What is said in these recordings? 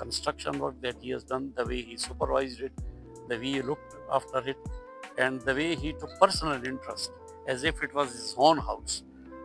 construction work that he has done, the way he supervised it, the way he looked after it, and the way he took personal interest as if it was his own house.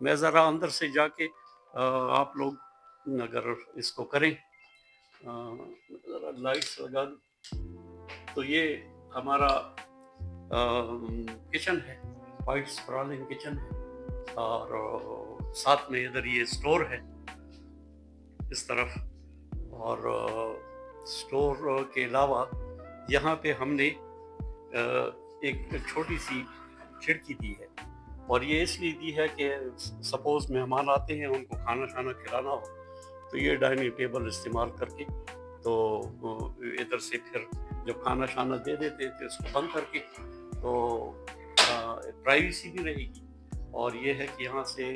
میں ذرا اندر سے جا کے آپ لوگ اگر اس کو کریں، ذرا لائٹس لگا دوں، تو یہ ہمارا کچن ہے، وائٹ اسپرالنگ کچن ہے، اور ساتھ میں ادھر یہ اسٹور ہے اس طرف، اور اسٹور کے علاوہ یہاں پہ ہم نے ایک چھوٹی سی کھڑکی دی ہے، اور یہ اس لیے دی ہے کہ سپوز مہمان آتے ہیں، ان کو کھانا شانا کھلانا ہو تو یہ ڈائننگ ٹیبل استعمال کر کے تو ادھر سے پھر جب کھانا شانا دے دیتے ہیں تو اس کو بند کر کے تو پرائیویسی بھی رہے گی، اور یہ ہے کہ یہاں سے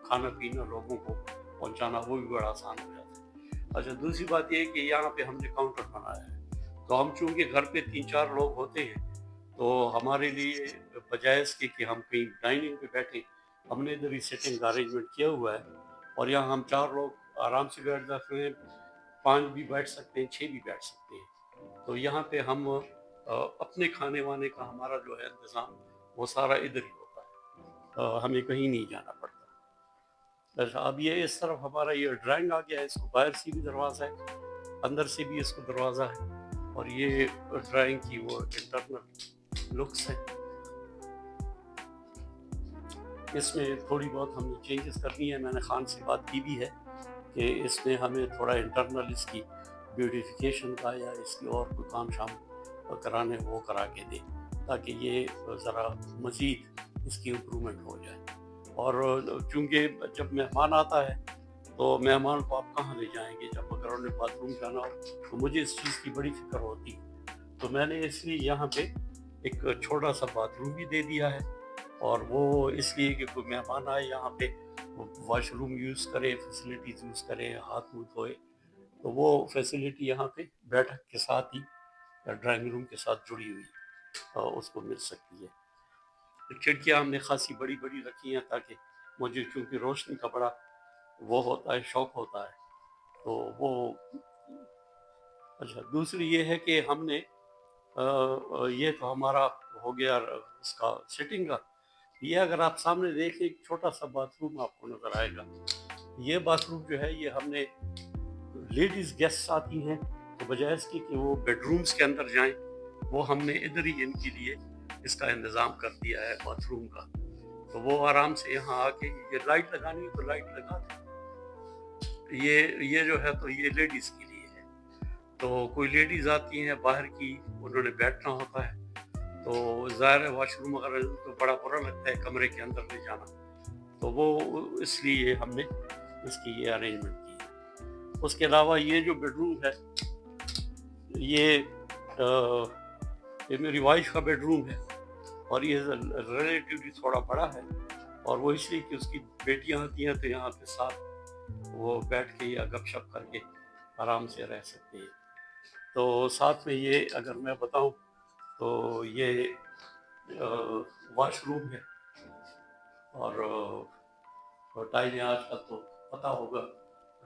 کھانا پینا لوگوں کو پہنچانا وہ بھی بڑا آسان ہو جاتا ہے۔ اچھا، دوسری بات یہ ہے کہ یہاں پہ ہم نے کاؤنٹر بنایا ہے، تو ہم چونکہ گھر پہ 3-4 لوگ ہوتے ہیں تو ہمارے لیے بجائے اس کے کہ ہم کہیں ڈائننگ پہ بیٹھیں، ہم نے ادھر ہی سیٹنگ کا ارینجمنٹ کیا ہوا ہے، اور یہاں ہم 4 لوگ آرام سے بیٹھ جاتے ہیں، 5 بھی بیٹھ سکتے ہیں، 6 بھی بیٹھ سکتے ہیں۔ تو یہاں پہ ہم اپنے کھانے وانے کا ہمارا جو ہے انتظام وہ سارا ادھر ہی ہوتا ہے، ہمیں کہیں نہیں جانا پڑتا۔ اچھا، اب یہ اس طرف ہمارا یہ ڈرائنگ آ گیا ہے، اس کو باہر سے بھی دروازہ ہے، اندر سے بھی اس کو دروازہ ہے، اور یہ ڈرائنگ کی وہ انٹرنل لکس ہے۔ اس میں تھوڑی بہت ہم نے چینجز کرنی ہے، میں نے خان سے بات کی بھی ہے کہ اس میں ہمیں تھوڑا انٹرنل اس کی بیوٹیفیکیشن کا یا اس کی اور کوئی کام شام کرانے وہ کرا کے دے، تاکہ یہ ذرا مزید اس کی امپرومنٹ ہو جائے۔ اور چونکہ جب مہمان آتا ہے تو مہمان کو آپ کہاں لے جائیں گے، جب اگر انہیں باتھ روم جانا ہو تو مجھے اس چیز کی بڑی فکر ہوتی، تو میں نے اس لیے یہاں پہ ایک چھوٹا سا باتھ روم بھی دے دیا ہے، اور وہ اس لیے کہ کوئی مہمان آئے یہاں پہ واش روم یوز کرے، فیسلٹیز یوز کرے، ہاتھ منہ دھوئے، تو وہ فیسلٹی یہاں پہ بیٹھک کے ساتھ ہی ڈرائنگ روم کے ساتھ جڑی ہوئی اس کو مل سکتی ہے۔ کھڑکیاں ہم نے خاصی بڑی بڑی رکھی ہیں تاکہ مجھے چونکہ روشنی کا بڑا وہ ہوتا ہے، شوق ہوتا ہے، تو وہ اچھا، دوسری یہ ہے کہ ہم نے یہ تو ہمارا ہو گیا اس کا سٹنگ کا، یہ اگر آپ سامنے دیکھیں ایک چھوٹا سا باتھ روم آپ کو نظر آئے گا، یہ باتھ روم جو ہے یہ ہم نے لیڈیز گیسٹ آتی ہیں تو بجائے اس کی کہ وہ بیڈ رومز کے اندر جائیں، وہ ہم نے ادھر ہی ان کے لیے اس کا انتظام کر دیا ہے باتھ روم کا، تو وہ آرام سے یہاں آ کے یہ لائٹ لگانی ہے تو لائٹ لگا دیں۔ یہ جو ہے تو یہ لیڈیز کے لیے ہے، تو کوئی لیڈیز آتی ہیں باہر کی، انہوں نے بیٹھنا ہوتا ہے تو ظاہر ہے واش روم اگر تو بڑا برا لگتا ہے کمرے کے اندر لے جانا، تو وہ اس لیے ہم نے اس کی یہ ارینجمنٹ کی ہے۔ اس کے علاوہ یہ جو بیڈ روم ہے یہ میری وائف کا بیڈ روم ہے، اور یہ ریلیٹیولی تھوڑا بڑا ہے، اور وہ اس لیے کہ اس کی بیٹیاں آتی ہیں تو یہاں پہ ساتھ وہ بیٹھ کے یا گپ شپ کر کے آرام سے رہ سکتے ہیں۔ تو ساتھ میں یہ اگر میں بتاؤں تو یہ واش روم ہے، اور ٹائلیں آج کل تو پتہ ہوگا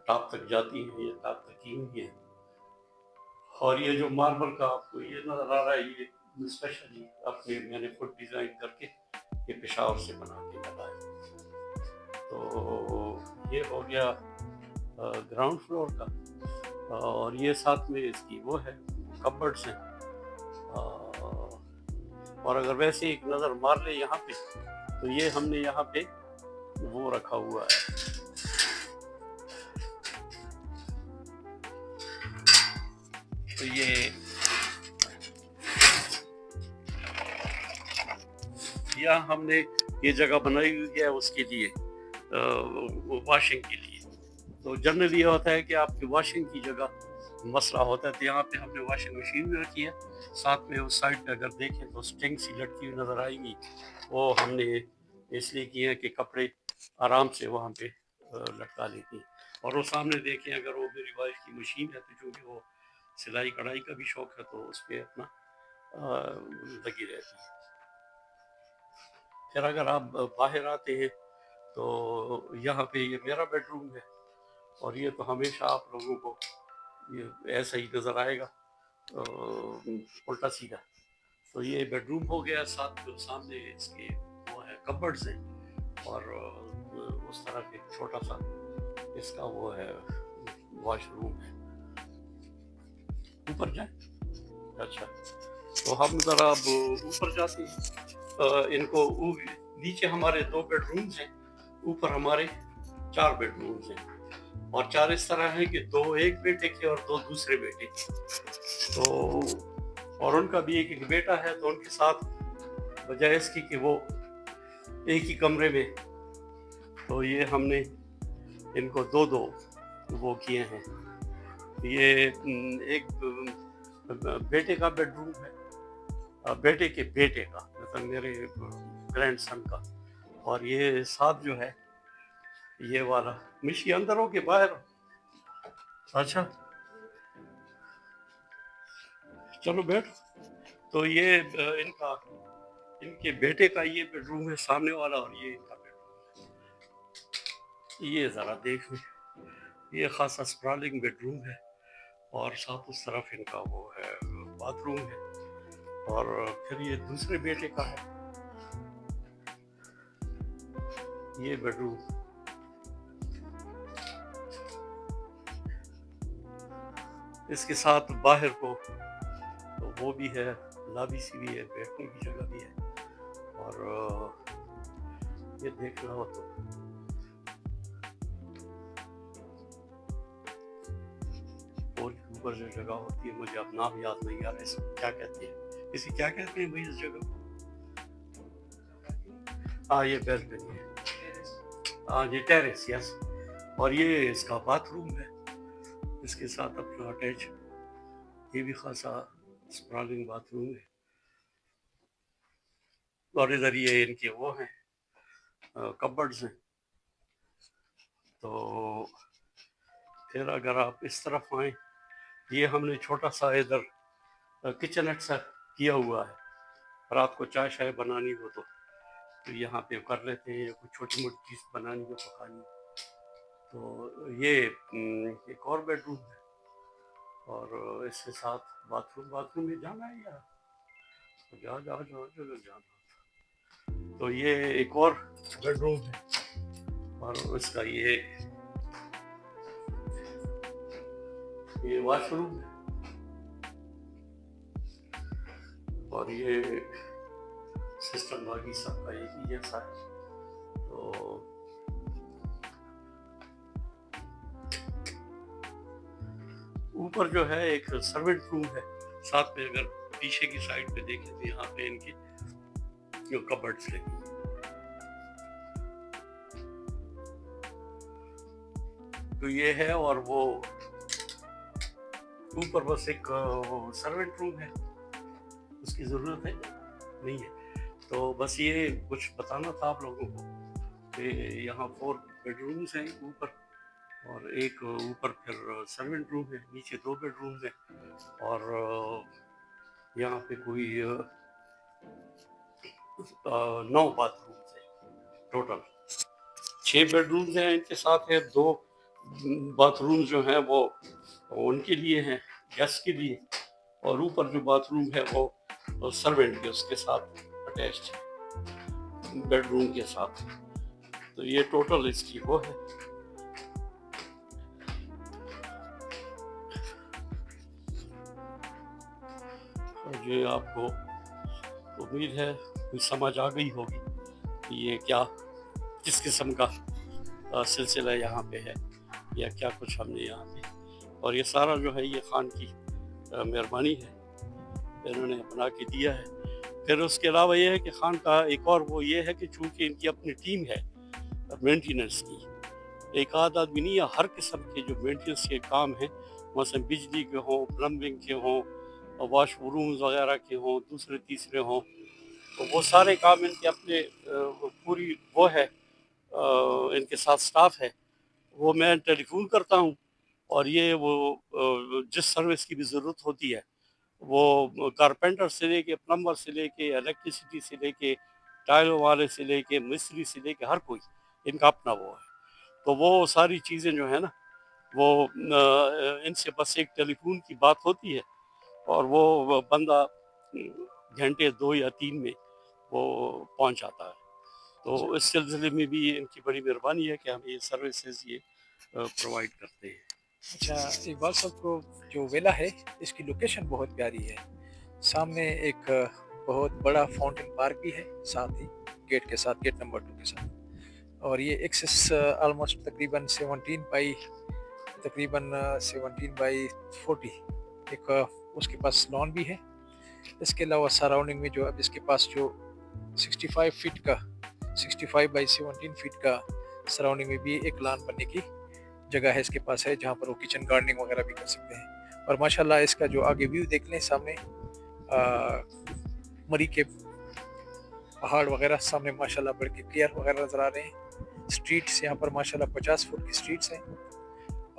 ٹاپ تک جاتی ہیں یا ٹاپ تک کی ہوئی ہیں، اور یہ جو ماربل کا آپ کو یہ نظر آ رہا ہے یہ اسپیشلی اپنے میں نے خود ڈیزائن کر کے یہ پشاور سے بنا کے لگایا۔ تو یہ ہو گیا گراؤنڈ فلور کا، اور یہ ساتھ میں اس کی وہ ہے کپبرڈس ہیں، اور اگر ویسے ایک نظر مار لے یہاں پہ تو یہ ہم نے یہاں پہ وہ رکھا ہوا ہے، تو یہ یہاں ہم نے یہ جگہ بنائی ہوئی ہے اس کے لیے واشنگ کے لیے۔ تو جنرلی یہ ہوتا ہے کہ آپ کی واشنگ کی جگہ مسئلہ ہوتا ہے، تو یہاں پہ ہم نے واشنگ مشین بھی رکھی ہے، ساتھ میں اس سائڈ پہ اگر دیکھیں تو سٹنگ سی لٹکی ہوئی نظر آئیں گی، وہ ہم نے اس لیے کی ہے کہ کپڑے آرام سے وہاں پہ لٹکا لیتی ہیں۔ اور وہ سامنے دیکھیں اگر وہ میری وائف کی مشین ہے تو چونکہ وہ سلائی کڑھائی کا بھی شوق ہے تو اس پہ اپنا لگی رہتی ہے۔ پھر اگر آپ باہر آتے ہیں تو یہاں پہ یہ میرا بیڈ روم ہے، اور یہ تو ہمیشہ آپ لوگوں کو یہ ایسا ہی نظر آئے گا الٹا سیدھا۔ تو یہ بیڈ روم ہو گیا، ساتھ جو سامنے اس کے وہ ہے کپبرڈز ہیں، اور اس طرح کے چھوٹا سا اس کا وہ ہے واش روم ہے. اوپر جائیں. اچھا تو ہم ذرا اب اوپر جاتے ہیں. ان کو نیچے ہمارے 2 بیڈ رومز ہیں, اوپر ہمارے 4 بیڈ رومز ہیں, اور 4 اس طرح ہیں کہ 2 ایک بیٹے کے اور 2 دوسرے بیٹے کے. تو اور ان کا بھی ایک بیٹا ہے, تو ان کے ساتھ بجائے اس کی کہ وہ ایک ہی کمرے میں, تو یہ ہم نے ان کو 2 وہ کیے ہیں. یہ ایک بیٹے کا بیڈ روم ہے, بیٹے کے بیٹے کا, مطلب میرے گرینڈ سن کا, اور یہ ساتھ جو ہے یہ والا. مشی اندر ہو کے باہر. اچھا چلو بیٹھ. تو یہ ان کے بیٹے کا یہ بیڈ روم ہے سامنے والا, اور یہ ان کا بیڈ روم ہے. یہ ذرا دیکھ لیں, یہ خاصا اسپرالنگ بیڈ روم ہے, اور ساتھ اس طرف ان کا وہ ہے باتھ روم ہے, اور پھر یہ دوسرے بیٹے کا ہے یہ بیڈ روم. اس کے ساتھ باہر کو تو وہ بھی ہے, لابی سی بھی ہے, بیٹھنے کی جگہ بھی ہے, اور یہ دیکھنا ہو تو اور اوپر جو جگہ ہوتی ہے, مجھے اب نام یاد نہیں آ رہا اس کو کیا کہتے ہیں, اسی کیا کہتے ہیں بھائی اس جگہ کو؟ ہاں یہ بیلکنی ہے, ہاں یہ ٹیرس, یس. اور یہ اس کا باتھ روم ہے, اس کے ساتھ اپنا اٹیچ, یہ بھی خاصا اسپرالنگ باتھ روم ہے. اور ادھر یہ ان کے وہ ہیں کبرڈز ہیں. تو پھر اگر آپ اس طرف آئیں, یہ ہم نے چھوٹا سا ادھر کچن ایٹ سا کیا ہوا ہے, رات کو چائے شائے بنانی ہو تو یہاں پہ کر لیتے ہیں, یا کوئی چھوٹی موٹی چیز بنانی ہو پکانی ہو. تو یہ ایک اور بیڈ روم ہے, اور اس کے ساتھ باتھ روم میں جانا ہے یا جانا. تو یہ ایک اور بیڈ روم ہے, اور اس کا یہ واش روم ہے, اور یہ سسٹم باقی سب کا ایک ہی جیسا ہے. تو اوپر جو ہے ایک سرونٹ روم ہے ساتھ میں, اگر پیچھے کی سائڈ پہ دیکھیں تو یہاں پہ ان کی جو کبرڈز لگی. تو یہ ہے, اور وہ اوپر بس ایک سرونٹ روم ہے, اس کی ضرورت ہے نہیں ہے. تو بس یہ کچھ بتانا تھا آپ لوگوں کو کہ یہاں 4 بیڈ رومز ہیں اوپر, اور ایک اوپر پھر سرونٹ روم ہے, نیچے 2 بیڈ رومز ہیں, اور یہاں پہ کوئی 9 باتھ رومز ہیں ٹوٹل. 6 بیڈ رومز ہیں, ان کے ساتھ ہے 2 باتھ رومز جو ہیں وہ ان کے لیے ہیں, گیسٹ کے لیے, اور اوپر جو باتھ روم ہے وہ سرونٹ کے اس کے ساتھ اٹیچڈ بیڈ روم کے ساتھ. تو یہ ٹوٹل اس کی وہ ہے. جو آپ کو امید ہے کوئی سمجھ آ گئی ہوگی کہ یہ کیا کس قسم کا سلسلہ یہاں پہ ہے, یا کیا کچھ ہم نے یہاں پہ. اور یہ سارا جو ہے یہ خان کی مہربانی ہے, انہوں نے بنا کے دیا ہے. پھر اس کے علاوہ یہ ہے کہ خان کا ایک اور وہ یہ ہے کہ چونکہ ان کی اپنی ٹیم ہے مینٹیننس کی, ایک آدھ آدمی نہیں, یا ہر قسم کے جو مینٹیننس کے کام ہیں, مثلا بجلی کے ہوں, پلمبنگ کے ہوں, واش رومز وغیرہ کے ہوں, دوسرے تیسرے ہوں, تو وہ سارے کام ان کے اپنے پوری وہ ہے, ان کے ساتھ سٹاف ہے. وہ میں ٹیلی فون کرتا ہوں, اور یہ وہ جس سروس کی بھی ضرورت ہوتی ہے, وہ کارپینٹر سے لے کے, پلمبر سے لے کے, الیکٹریسٹی سے لے کے, ٹائلوں والے سے لے کے, مستری سے لے کے, ہر کوئی ان کا اپنا وہ ہے. تو وہ ساری چیزیں جو ہے نا, وہ ان سے بس ایک ٹیلی فون کی بات ہوتی ہے, اور وہ بندہ گھنٹے 2 یا 3 میں وہ پہنچ جاتا ہے. تو اس سلسلے میں بھی ان کی بڑی مہربانی ہے کہ ہمیں یہ سروسز یہ پرووائڈ کرتے ہیں. اچھا اقبال صاحب کو جو ویلا ہے اس کی لوکیشن بہت پیاری ہے. سامنے ایک بہت بڑا فاؤنٹین پارک بھی ہے ساتھ ہی گیٹ کے ساتھ، گیٹ نمبر 2 کے ساتھ. اور یہ ایکسس آلموسٹ تقریباً 17 بائی 40 ایک اس کے پاس لان بھی ہے. اس کے علاوہ سراؤنڈنگ میں جو اب اس کے پاس جو 65 بائی 17 فٹ کا سراؤنڈنگ میں بھی ایک لان بننے کی جگہ ہے اس کے پاس ہے، جہاں پر وہ کچن گارڈننگ وغیرہ بھی کر سکتے ہیں. اور ماشاءاللہ اس کا جو آگے ویو دیکھ لیں سامنے مری کے پہاڑ وغیرہ سامنے ماشاءاللہ بڑھ کے کلیئر وغیرہ نظر آ رہے ہیں. سٹریٹس یہاں پر ماشاءاللہ 50 فٹ کی سٹریٹس ہیں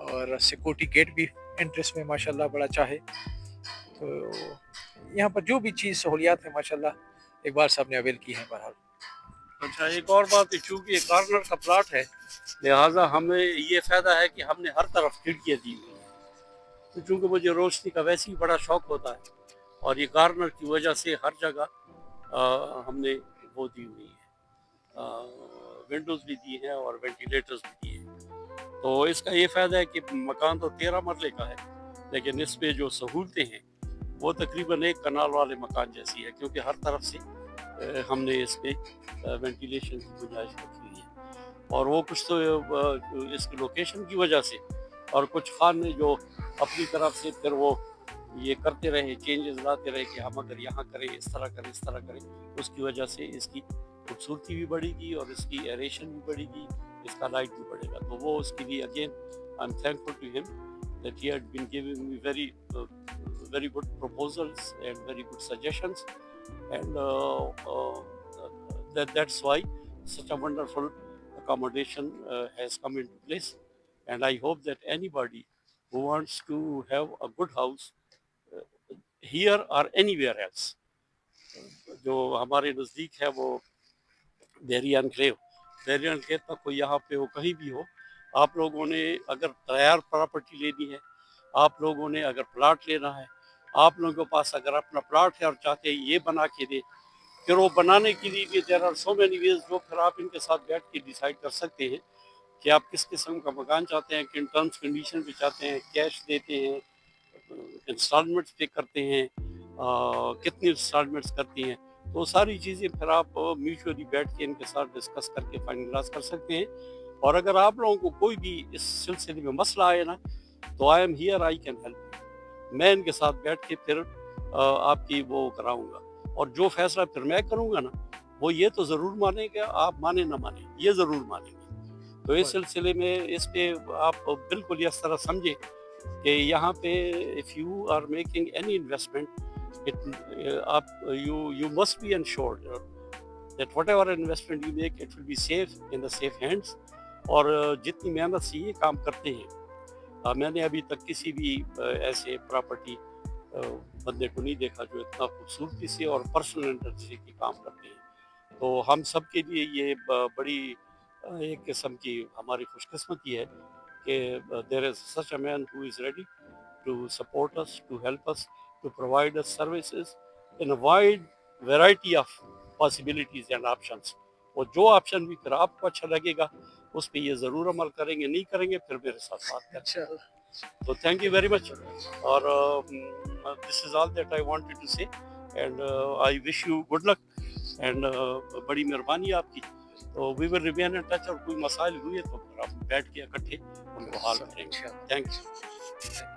اور سیکورٹی گیٹ بھی انٹرس میں ماشاءاللہ بڑا اچھا ہے. تو یہاں پر جو بھی چیز سہولیات ہیں ماشاءاللہ اقبال صاحب نے اویل کی ہیں بہرحال. اچھا ایک اور بات ہے، چونکہ یہ کارنر کا پلاٹ ہے لہٰذا ہمیں یہ فائدہ ہے کہ ہم نے ہر طرف کھڑکیاں دی ہوئی ہیں. تو چونکہ مجھے روشنی کا ویسے ہی بڑا شوق ہوتا ہے اور یہ کارنر کی وجہ سے ہر جگہ ہم نے وہ دی ہوئی ہے، ونڈوز بھی دی ہیں اور وینٹیلیٹرز بھی دیے ہیں. تو اس کا یہ فائدہ ہے کہ مکان تو 13 مرلے کا ہے لیکن اس پہ جو سہولتیں ہیں وہ تقریباً ایک کنال والے مکان جیسی ہے، کیونکہ ہر طرف سے ہم نے اس پہ وینٹیلیشن کی گنجائش رکھی ہوئی ہے. اور وہ کچھ تو اس کی لوکیشن کی وجہ سے اور کچھ خان نے جو اپنی طرف سے پھر وہ یہ کرتے رہے، چینجز لاتے رہے کہ ہم اگر یہاں کریں اس طرح کریں اس طرح کریں، اس کی وجہ سے اس کی خوبصورتی بھی بڑھے گی اور اس کی ایریشن بھی بڑھے گی، اس کا لائٹ بھی بڑھے گا. تو وہ اس کے لیے again I am thankful to him that he had been giving me very good proposals and very good suggestions, and that's why such a wonderful accommodation has come into place. And I hope that anybody who wants to have a good house here or anywhere else, جو ہمارے نزدیک ہے وہ بیری enclave تک کوئی یہاں پہ ہو کہیں بھی ہو، آپ لوگوں نے اگر تیار پراپرٹی لینی ہے، آپ لوگوں نے اگر پلاٹ لینا ہے، آپ لوگوں کے پاس اگر اپنا پلاٹ ہے اور چاہتے ہیں یہ بنا کے دے، پھر وہ بنانے کے لیے بھی there are so many ways جو پھر آپ ان کے ساتھ بیٹھ کے ڈیسائیڈ کر سکتے ہیں کہ آپ کس قسم کا مکان چاہتے ہیں، کن ٹرمز کنڈیشن پہ چاہتے ہیں، کیش دیتے ہیں، انسٹالمنٹس پے کرتے ہیں، کتنی انسٹالمنٹس کرتی ہیں. تو ساری چیزیں پھر آپ میوچولی بیٹھ کے ان کے ساتھ ڈسکس کر کے فائنلائز کر سکتے ہیں. اور اگر آپ لوگوں کو کوئی بھی اس سلسلے میں مسئلہ آئے نا تو I am here, I can help you. میں ان کے ساتھ بیٹھ کے پھر آپ کی وہ کراؤں گا، اور جو فیصلہ پھر میں کروں گا نا وہ یہ تو ضرور مانیں گے، آپ مانیں نہ مانیں یہ ضرور مانیں گے. تو اس سلسلے میں اس پہ آپ بالکل اس طرح سمجھیں کہ یہاں پہ if you are making any investment, you must be ensured that whatever investment you make it will be safe in the safe hands. اور جتنی محنت سے یہ کام کرتے ہیں، میں نے ابھی تک کسی بھی ایسے پراپرٹی بندے کو نہیں دیکھا جو اتنا خوبصورتی سے اور پرسنل انٹرسٹ سے کام کرتے ہیں. تو ہم سب کے لیے یہ بڑی ایک قسم کی ہماری خوش قسمتی ہے کہ there is such a man who is ready to support us, to help us, to provide us services in a wide variety of possibilities and options. اور جو آپشن بھی پھر آپ کو اچھا لگے گا اس پہ یہ ضرور عمل کریں گے، نہیں کریں گے پھر میرے ساتھ بات کریں. تو تھینک یو ویری مچ. اور this is all that I wanted to say, and I wish you good luck, and بڑی مہربانی آپ کی. تو وی ول ریمین ان ٹچ، اور کوئی مسائل ہوئے تو پھر ہم بیٹھ کے اکٹھے ان کو حل کریں گے. Thank you.